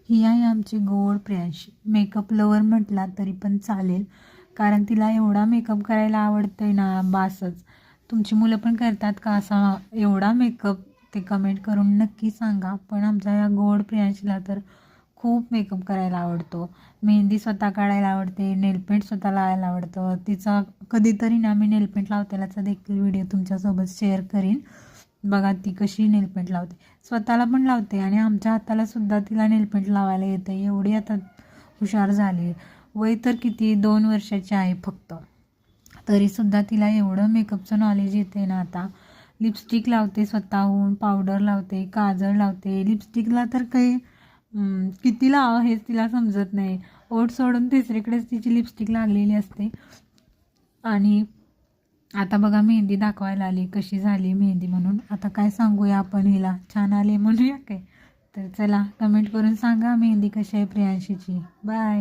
ही आहे आमची गोड प्रियांशी. मेकअप लवर म्हटला तरी पण चालेल, कारण तिला एवढा मेकअप करायला आवडतंय ना बासच. तुमची मुलं पण करतात का असा एवढा मेकअप? ते कमेंट करून नक्की सांगा. पण आमच्या या गोड प्रियांशीला तर खूप मेकअप करायला आवडतो. मेहंदी स्वतः काढायला आवडते, नेलपेंट स्वतः लावायला आवडतं तिचा. कधीतरी ना मी नेलपेंट लावतेलाचा देखील व्हिडिओ तुमच्यासोबत शेअर करीन. बघा ती कशी नेलपेंट लावते, स्वतःला पण लावते आणि आमच्या हाताला सुद्धा तिला नेलपेंट लावायला येतं. एवढी आता हुशार झाली. वय तर किती 2 वर्षाची आहे फक्त, तरीसुद्धा तिला एवढं मेकअपचं नॉलेज येते ना आता. लिपस्टिक लावते स्वतःहून, पावडर लावते, काजळ लावते. लिपस्टिकला तर काही किती लावा हेच तिला समजत नाही. ओठ सोडून तिसरीकडेच तिची लिपस्टिक लागलेली असते. आणि आता बघा मेहंदी दाखवायला आली, कशी झाली मेहंदी म्हणून. आता काय सांगूया आपण हिला, छान आली म्हणूया काय? तर चला कमेंट करून सांगा मेहंदी कशी आहे प्रियांशीची. बाय.